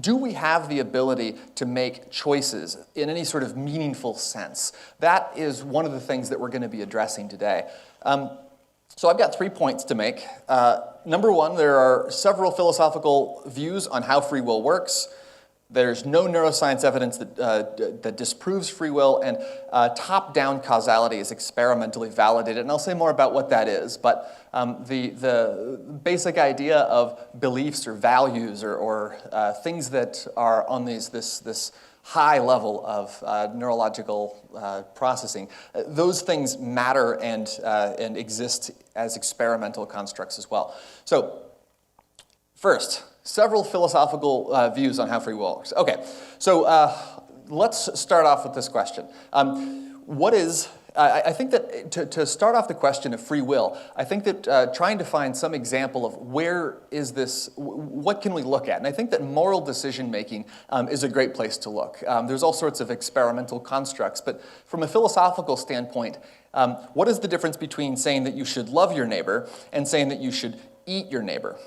do we have the ability to make choices in any sort of meaningful sense? That is one of the things that we're going to be addressing today. So I've got 3 points to make. Number one, there are several philosophical views on how free will works. There's no neuroscience evidence that disproves free will, and top-down causality is experimentally validated, and I'll say more about what that is, but the basic idea of beliefs or values or things that are on this high level of neurological processing, those things matter and exist as experimental constructs as well. So, first, several philosophical views on how free will works. Okay, so let's start off with this question. I think that to start off the question of free will, I think that trying to find some example of where is this, what can we look at? And I think that moral decision making is a great place to look. There's all sorts of experimental constructs, but from a philosophical standpoint, what is the difference between saying that you should love your neighbor and saying that you should eat your neighbor?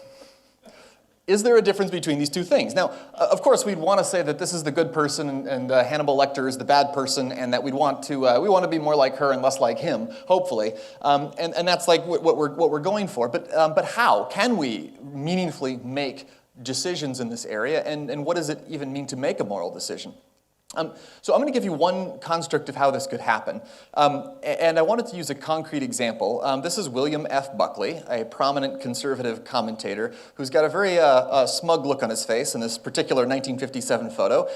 Is there a difference between these two things? Now, of course, we'd want to say that this is the good person and Hannibal Lecter is the bad person, and that we want to be more like her and less like him, hopefully, and that's like what we're going for. But how can we meaningfully make decisions in this area, and what does it even mean to make a moral decision? So I'm going to give you one construct of how this could happen, and I wanted to use a concrete example. This is William F. Buckley, a prominent conservative commentator who's got a very smug look on his face in this particular 1957 photo.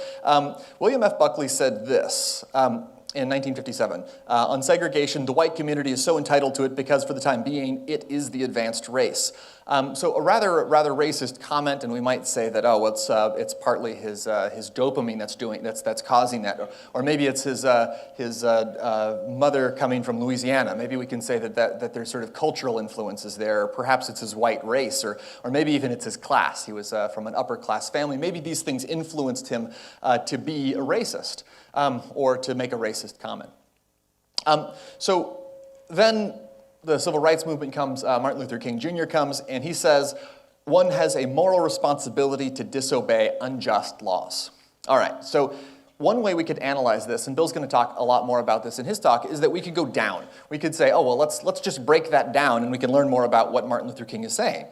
William F. Buckley said this in 1957, on segregation, the white community is so entitled to it because for the time being, it is the advanced race. So a rather racist comment, and we might say that it's partly his dopamine that's causing that, or maybe it's his mother coming from Louisiana. Maybe we can say that there's sort of cultural influences there. Or perhaps it's his white race, or maybe even it's his class. He was from an upper class family. Maybe these things influenced him to be a racist or to make a racist comment. So then the civil rights movement comes, Martin Luther King Jr. comes, and he says, one has a moral responsibility to disobey unjust laws. All right, so one way we could analyze this, and Bill's going to talk a lot more about this in his talk, is that we could go down. We could say, let's just break that down, and we can learn more about what Martin Luther King is saying.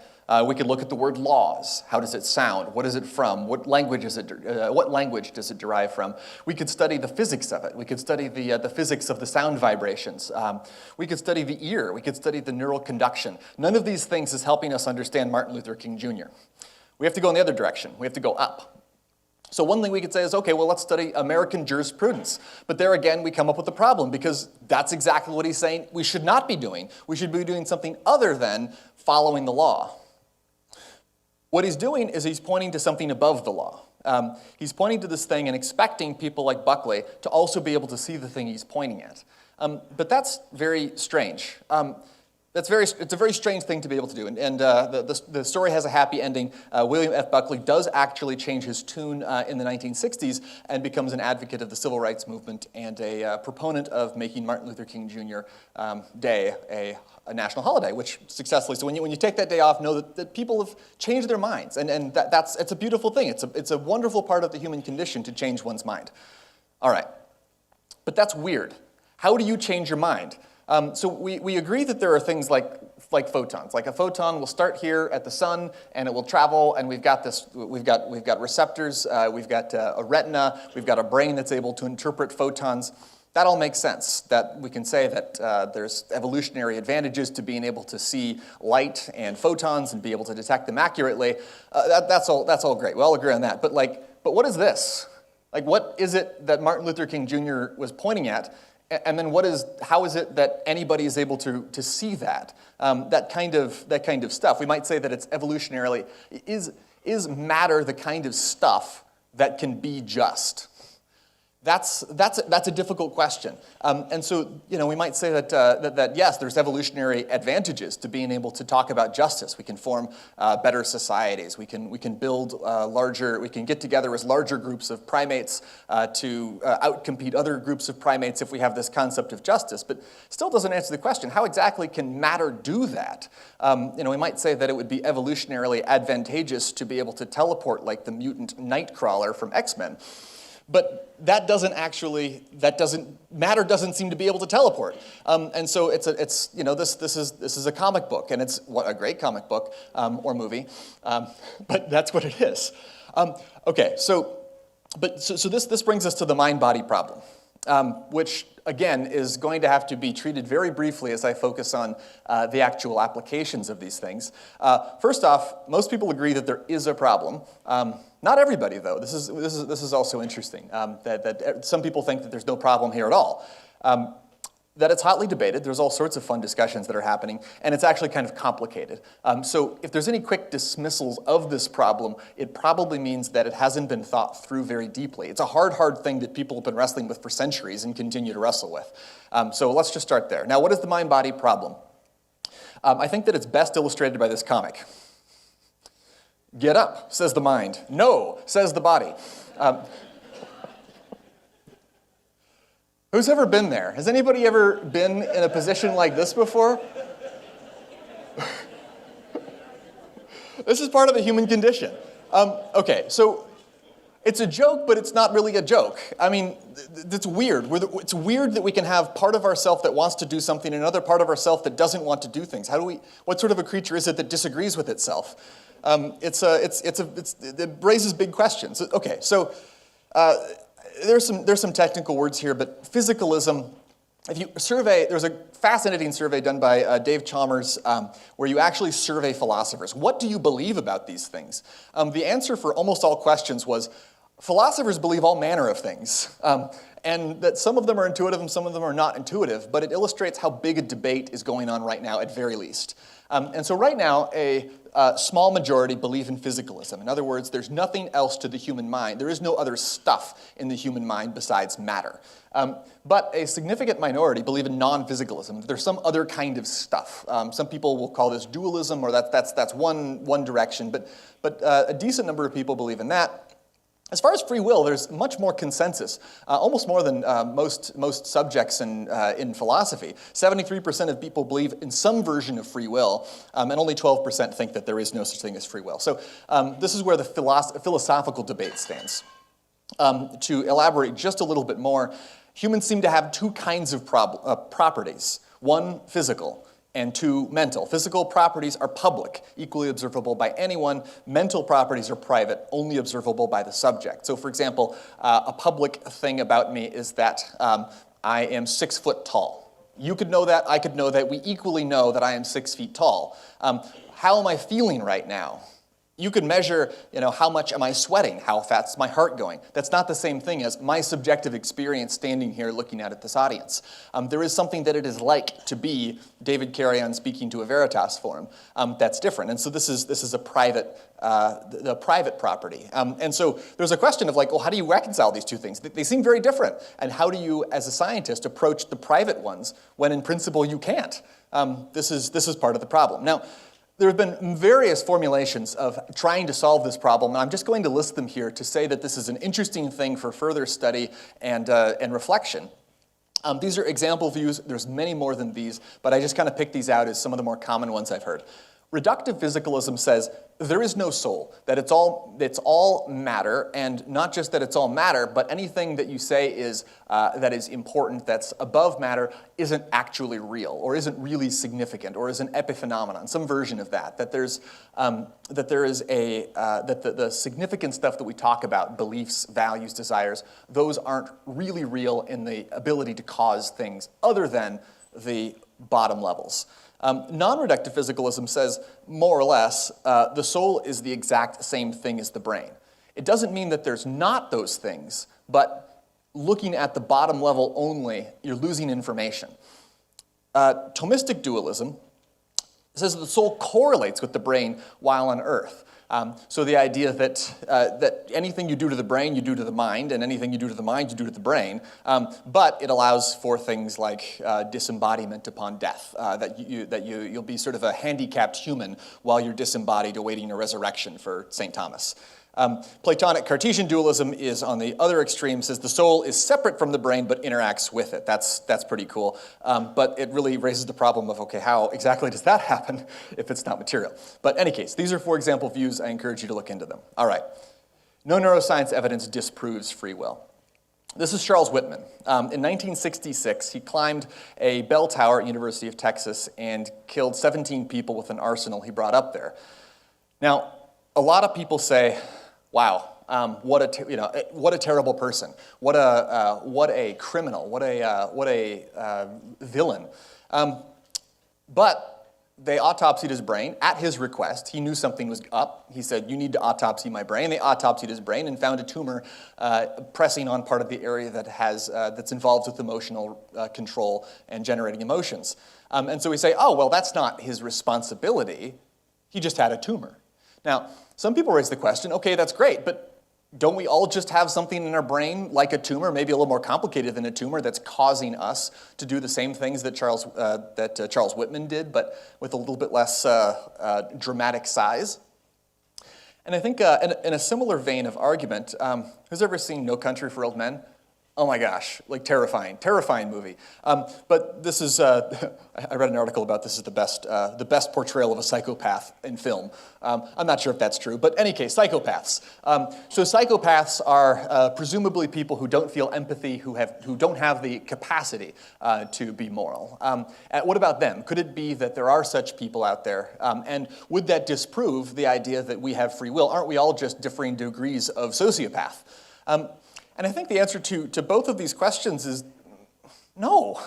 We could look at the word laws. How does it sound? What is it from? What language does it derive from? We could study the physics of it. We could study the physics of the sound vibrations. We could study the ear. We could study the neural conduction. None of these things is helping us understand Martin Luther King Jr. We have to go in the other direction. We have to go up. So one thing we could say is, okay, well, let's study American jurisprudence. But there again, we come up with a problem because that's exactly what he's saying we should not be doing. We should be doing something other than following the law. What he's doing is he's pointing to something above the law. He's pointing to this thing and expecting people like Buckley to also be able to see the thing he's pointing at. But that's very strange. It's a very strange thing to be able to do. And the story has a happy ending. William F. Buckley does actually change his tune in the 1960s and becomes an advocate of the civil rights movement and a proponent of making Martin Luther King Jr. Day a national holiday, which successfully. So when you take that day off, know that people have changed their minds. And it's a beautiful thing. It's a wonderful part of the human condition to change one's mind. All right. But that's weird. How do you change your mind? So we agree that there are things like photons. Like a photon will start here at the sun, and it will travel. And we've got receptors. We've got a retina. We've got a brain that's able to interpret photons. That all makes sense. That we can say that there's evolutionary advantages to being able to see light and photons and be able to detect them accurately. That's all great. We all agree on that. But what is this? Like, what is it that Martin Luther King Jr. was pointing at? And then how is it that anybody is able to see that? That kind of stuff. We might say that it's evolutionarily, is matter the kind of stuff that can be just? That's a difficult question. And so, we might say that yes, there's evolutionary advantages to being able to talk about justice. We can form better societies. We can build we can get together as larger groups of primates to outcompete other groups of primates if we have this concept of justice, but still doesn't answer the question, how exactly can matter do that? We might say that it would be evolutionarily advantageous to be able to teleport like the mutant Nightcrawler from X-Men. But matter doesn't seem to be able to teleport. And so this is a comic book, and it's a great comic book or movie, but that's what it is. So this brings us to the mind-body problem, which again is going to have to be treated very briefly as I focus on the actual applications of these things. First off, most people agree that there is a problem. Not everybody, though. This is also interesting. That some people think that there's no problem here at all. That it's hotly debated. There's all sorts of fun discussions that are happening, and it's actually kind of complicated. So if there's any quick dismissals of this problem, it probably means that it hasn't been thought through very deeply. It's a hard thing that people have been wrestling with for centuries and continue to wrestle with. So let's just start there. Now, what is the mind-body problem? I think that it's best illustrated by this comic. Get up, says the mind. No, says the body. Who's ever been there? Has anybody ever been in a position like this before? This is part of the human condition. So it's a joke, but it's not really a joke. I mean, it's weird. It's weird that we can have part of ourself that wants to do something and another part of ourself that doesn't want to do things. What sort of a creature is it that disagrees with itself? It raises big questions. Okay, so there's some technical words here, but physicalism. If you survey, there's a fascinating survey done by Dave Chalmers where you actually survey philosophers. What do you believe about these things? The answer for almost all questions was philosophers believe all manner of things. And that some of them are intuitive and some of them are not intuitive, but it illustrates how big a debate is going on right now at very least. And so right now, a small majority believe in physicalism. In other words, there's nothing else to the human mind. There is no other stuff in the human mind besides matter. But a significant minority believe in non-physicalism. There's some other kind of stuff. Some people will call this dualism, or that's one direction. But a decent number of people believe in that. As far as free will, there's much more consensus, almost more than most subjects in philosophy. 73% of people believe in some version of free will, and only 12% think that there is no such thing as free will. So this is where the philosophical debate stands. To elaborate just a little bit more, humans seem to have two kinds of properties. One, physical, and two, mental. Physical properties are public, equally observable by anyone. Mental properties are private, only observable by the subject. So for example, a public thing about me is that I am 6 foot tall. You could know that, I could know that, we equally know that I am 6 feet tall. How am I feeling right now? You could measure, how much am I sweating? How fast's my heart going? That's not the same thing as my subjective experience standing here looking at this audience. There is something that it is like to be David Carreon speaking to a Veritas forum that's different. And so this is a private, the private property. And so there's a question of how do you reconcile these two things? They seem very different. And how do you, as a scientist, approach the private ones when in principle you can't? This is part of the problem. Now, there have been various formulations of trying to solve this problem, and I'm just going to list them here to say that this is an interesting thing for further study and reflection. These are example views. There's many more than these, but I just kind of picked these out as some of the more common ones I've heard. Reductive physicalism says there is no soul, that it's all matter, and not just that it's all matter, but anything that you say is that is important, that's above matter, isn't actually real, or isn't really significant, or is an epiphenomenon, some version of that. That the significant stuff that we talk about, beliefs, values, desires, those aren't really real in the ability to cause things other than the bottom levels. Non-reductive physicalism says, more or less, the soul is the exact same thing as the brain. It doesn't mean that there's not those things, but looking at the bottom level only, you're losing information. Thomistic dualism says that the soul correlates with the brain while on Earth. So the idea that anything you do to the brain, you do to the mind, and anything you do to the mind, you do to the brain. But it allows for things like disembodiment upon death, that you'll be sort of a handicapped human while you're disembodied awaiting a resurrection for St. Thomas. Platonic Cartesian dualism is on the other extreme, says the soul is separate from the brain but interacts with it. That's pretty cool. But it really raises the problem of, okay, how exactly does that happen if it's not material? But in any case, these are 4 example views. I encourage you to look into them. All right. No neuroscience evidence disproves free will. This is Charles Whitman. In 1966, he climbed a bell tower at University of Texas and killed 17 people with an arsenal he brought up there. Now, a lot of people say, wow, what a terrible person, what a criminal, what a villain. But they autopsied his brain at his request. He knew something was up. He said, you need to autopsy my brain. They autopsied his brain and found a tumor pressing on part of the area that's involved with emotional control and generating emotions. And so we say, oh, well, that's not his responsibility. He just had a tumor. Now, some people raise the question, okay, that's great, but don't we all just have something in our brain like a tumor, maybe a little more complicated than a tumor, that's causing us to do the same things that Charles Whitman did, but with a little bit less dramatic size? And I think in a similar vein of argument, who's ever seen No Country for Old Men? Oh my gosh, like terrifying movie. But this is, I read an article about this is the best portrayal of a psychopath in film. I'm not sure if that's true, but in any case, psychopaths. So psychopaths are presumably people who don't feel empathy, who don't have the capacity to be moral. What about them? Could it be that there are such people out there? And would that disprove the idea that we have free will? Aren't we all just differing degrees of sociopath? And I think the answer to both of these questions is no.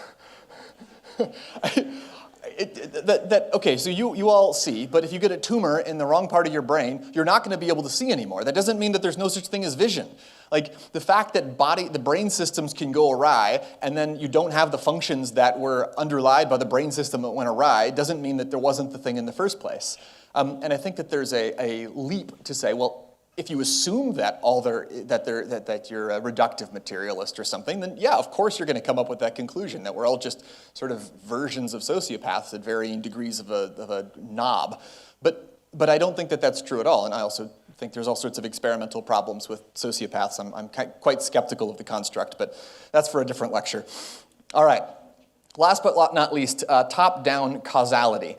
Okay, so you all see, but if you get a tumor in the wrong part of your brain, you're not going to be able to see anymore. That doesn't mean that there's no such thing as vision. Like the fact that the brain systems can go awry, and then you don't have the functions that were underlied by the brain system that went awry, doesn't mean that there wasn't the thing in the first place. And I think that there's a leap to say, well, if you assume that you're a reductive materialist or something, then yeah, of course you're going to come up with that conclusion that we're all just sort of versions of sociopaths at varying degrees of a knob. But I don't think that that's true at all, and I also think there's all sorts of experimental problems with sociopaths. I'm quite skeptical of the construct, but that's for a different lecture. All right. Last but not least, top-down causality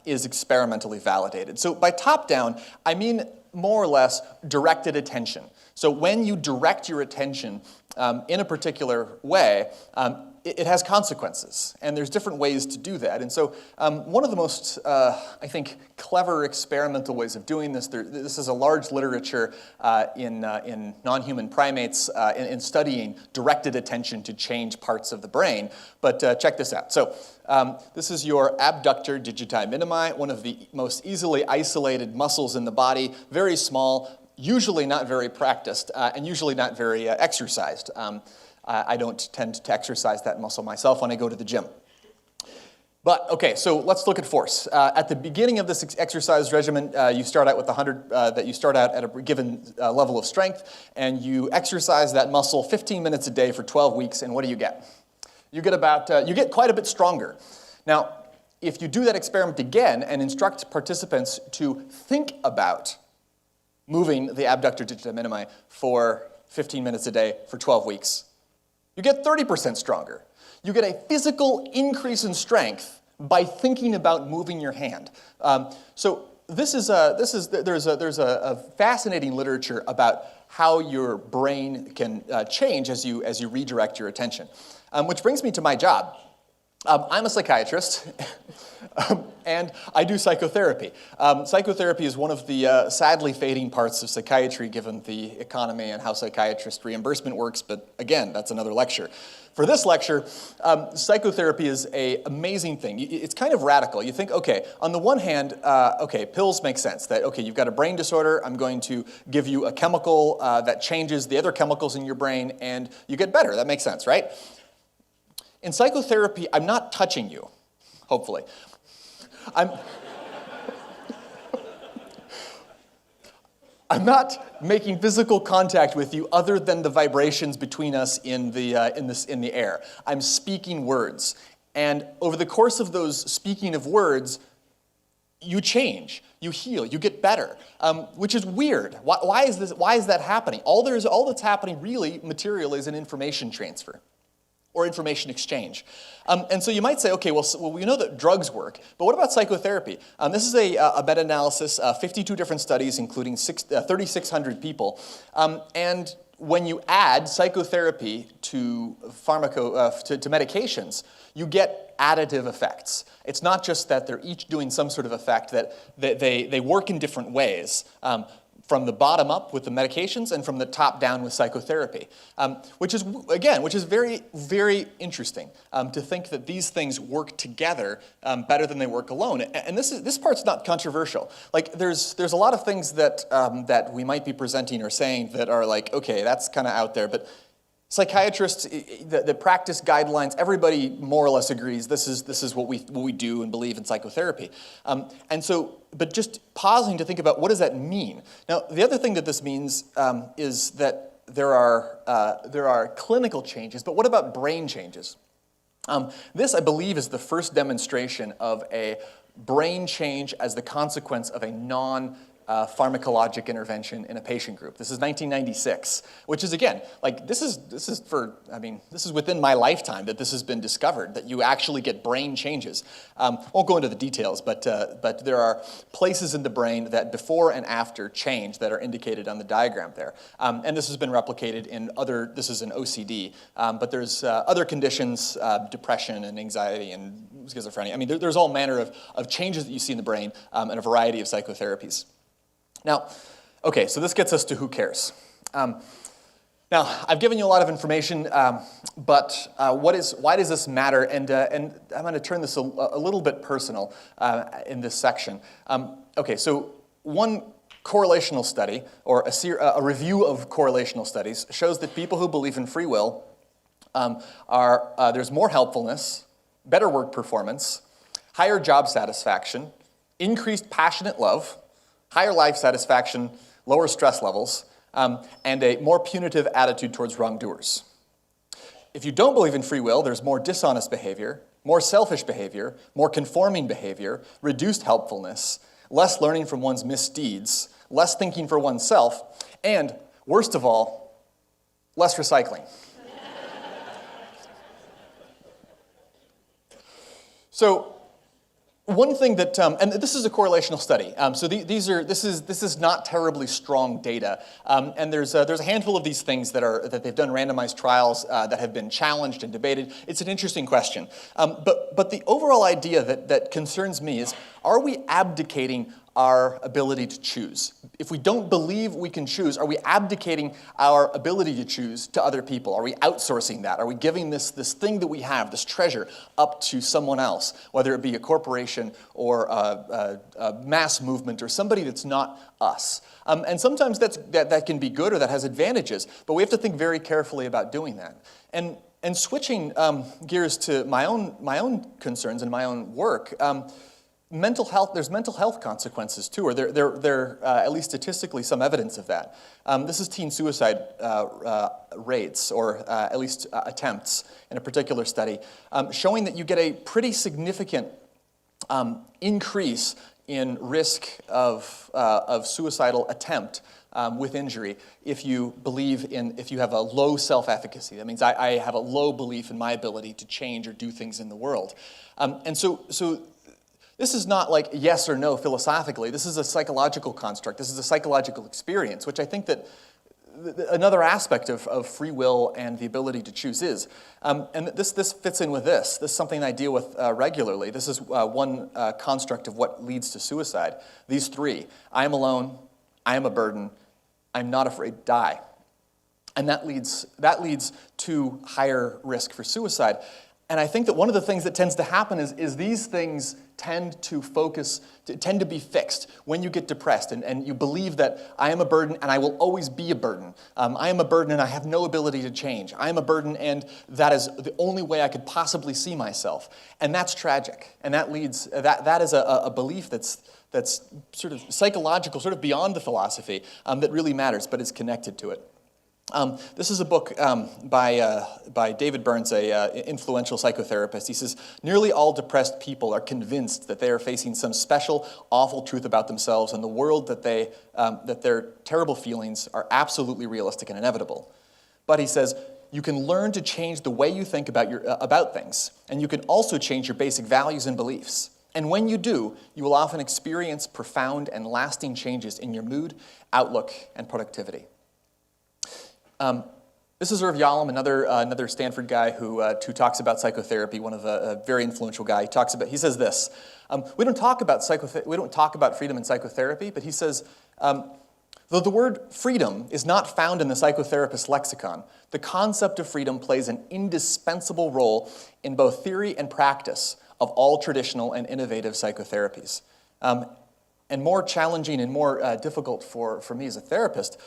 is experimentally validated. So by top-down, I mean more or less directed attention. So when you direct your attention in a particular way, it has consequences, and there's different ways to do that. And so one of the most, I think, clever experimental ways of doing this, this is a large literature in non-human primates in studying directed attention to change parts of the brain. But check this out. So this is your abductor digiti minimi, one of the most easily isolated muscles in the body, very small, usually not very practiced, and usually not very exercised. I don't tend to exercise that muscle myself when I go to the gym. But, okay, so let's look at force. At the beginning of this exercise regimen, you start out with 100, that you start out at a given level of strength, and you exercise that muscle 15 minutes a day for 12 weeks, and what do you get? You get quite a bit stronger. Now, if you do that experiment again and instruct participants to think about moving the abductor digiti minimi for 15 minutes a day for 12 weeks, you get 30% stronger. You get a physical increase in strength by thinking about moving your hand. So there's a fascinating literature about how your brain can change as you redirect your attention. Which brings me to my job. I'm a psychiatrist, and I do psychotherapy. Psychotherapy is one of the sadly fading parts of psychiatry given the economy and how psychiatrist reimbursement works, but again, that's another lecture. For this lecture, psychotherapy is an amazing thing. It's kind of radical. You think, okay, on the one hand, okay, pills make sense. That, okay, you've got a brain disorder, I'm going to give you a chemical that changes the other chemicals in your brain, and you get better. That makes sense, right? In psychotherapy, I'm not touching you, hopefully. I'm not making physical contact with you other than the vibrations between us in the air. I'm speaking words. And over the course of those speaking of words, you change, you heal, you get better, which is weird. Why is that happening? All that's happening really, material, is an information transfer or information exchange. And so you might say, okay, well, we know that drugs work, but what about psychotherapy? This is a meta-analysis, 52 different studies, including 3,600 people. And when you add psychotherapy to medications, you get additive effects. It's not just that they're each doing some sort of effect, that they work in different ways. From the bottom up with the medications and from the top down with psychotherapy, which is very, very interesting to think that these things work together better than they work alone. And this part's not controversial. Like there's a lot of things that we might be presenting or saying that are like, okay, that's kind of out there, but psychiatrists, the practice guidelines, everybody more or less agrees this is what we do and believe in psychotherapy. But just pausing to think about what does that mean? Now, the other thing that this means is that there are clinical changes, but what about brain changes? This, I believe, is the first demonstration of a brain change as the consequence of a pharmacologic intervention in a patient group. This is 1996, which is, again, like this is within my lifetime that this has been discovered, that you actually get brain changes. Won't go into the details, but there are places in the brain that before and after change that are indicated on the diagram there. And this has been replicated this is an OCD, but there's other conditions, depression and anxiety and schizophrenia. I mean, there's all manner of changes that you see in the brain and a variety of psychotherapies. Now, okay, so this gets us to who cares. Now, I've given you a lot of information, but why does this matter? And I'm going to turn this a little bit personal in this section. Okay, so one correlational study, or a review of correlational studies, shows that people who believe in free will there's more helpfulness, better work performance, higher job satisfaction, increased passionate love, higher life satisfaction, lower stress levels, and a more punitive attitude towards wrongdoers. If you don't believe in free will, there's more dishonest behavior, more selfish behavior, more conforming behavior, reduced helpfulness, less learning from one's misdeeds, less thinking for oneself, and, worst of all, less recycling. So, one thing that, and this is a correlational study, so this is not terribly strong data, and there's a handful of these things that they've done randomized trials that have been challenged and debated. It's an interesting question, but the overall idea that concerns me is: are we abdicating our ability to choose? If we don't believe we can choose, are we abdicating our ability to choose to other people? Are we outsourcing that? Are we giving this thing that we have, this treasure, up to someone else, whether it be a corporation or a mass movement or somebody that's not us? And sometimes that can be good or that has advantages, but we have to think very carefully about doing that. And switching gears to my own concerns and my own work, mental health, there's mental health consequences too, or there at least statistically some evidence of that. This is teen suicide rates, or at least attempts in a particular study, showing that you get a pretty significant increase in risk of suicidal attempt with injury if you have a low self-efficacy. That means I have a low belief in my ability to change or do things in the world. And so this is not like yes or no philosophically. This is a psychological construct. This is a psychological experience, which I think that another aspect of free will and the ability to choose is. And this fits in with this. This is something I deal with regularly. This is one construct of what leads to suicide. These three: I am alone, I am a burden, I'm not afraid to die. And that leads to higher risk for suicide. And I think that one of the things that tends to happen is these things tend to be fixed when you get depressed and you believe that I am a burden and I will always be a burden. I am a burden and I have no ability to change. I am a burden and that is the only way I could possibly see myself. And that's tragic. And that is a belief that's sort of psychological, sort of beyond the philosophy, that really matters, but is connected to it. This is a book by David Burns, an influential psychotherapist. He says, nearly all depressed people are convinced that they are facing some special, awful truth about themselves and the world that their terrible feelings are absolutely realistic and inevitable. But he says, you can learn to change the way you think about things, and you can also change your basic values and beliefs. And when you do, you will often experience profound and lasting changes in your mood, outlook, and productivity. This is Irv Yalom, another Stanford guy who talks about psychotherapy. One of a very influential guy. He says this: we don't talk about freedom in psychotherapy, but he says, though the word freedom is not found in the psychotherapist's lexicon, the concept of freedom plays an indispensable role in both theory and practice of all traditional and innovative psychotherapies. And more challenging and more difficult for me as a therapist.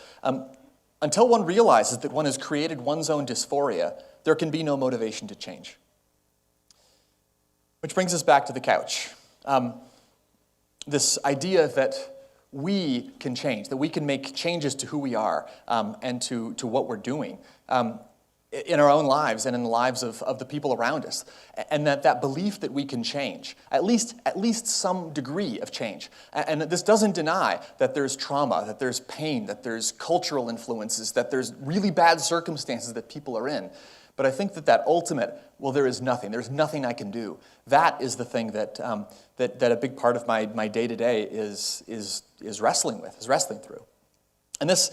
Until one realizes that one has created one's own dysphoria, there can be no motivation to change. Which brings us back to the couch. This idea that we can change, that we can make changes to who we are and to what we're doing in our own lives and in the lives of the people around us. And that belief that we can change, at least some degree of change. And this doesn't deny that there's trauma, that there's pain, that there's cultural influences, that there's really bad circumstances that people are in. But I think that ultimate, well, there's nothing I can do. That is the thing that a big part of my day-to-day is wrestling through. And this,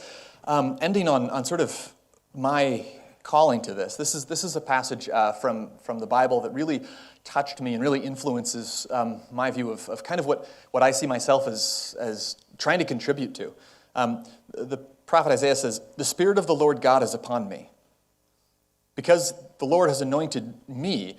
ending on sort of my calling to this is a passage from the Bible that really touched me and really influences my view of kind of what I see myself as trying to contribute to. The prophet Isaiah says, "The Spirit of the Lord God is upon me, because the Lord has anointed me,"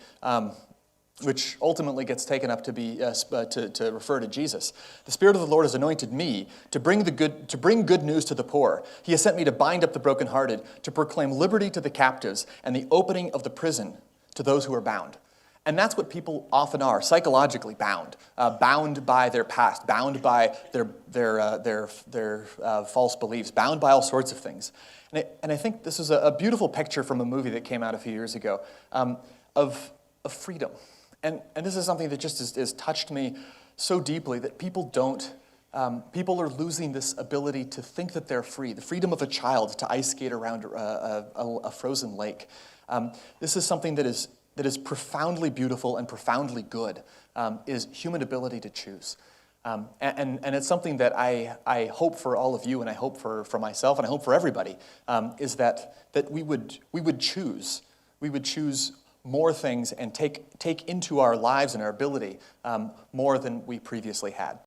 which ultimately gets taken up to be to refer to Jesus. "The Spirit of the Lord has anointed me to bring good news to the poor. He has sent me to bind up the brokenhearted, to proclaim liberty to the captives, and the opening of the prison to those who are bound." And that's what people often are, psychologically bound, bound by their past, bound by their false beliefs, bound by all sorts of things. And I think this is a beautiful picture from a movie that came out a few years ago of freedom. And this is something that just has touched me so deeply, that people are losing this ability to think that they're free, the freedom of a child to ice skate around a frozen lake. This is something that is profoundly beautiful and profoundly good, is human ability to choose. And it's something that I hope for all of you, and I hope for myself, and I hope for everybody, is that we would choose more things and take into our lives and our ability more than we previously had.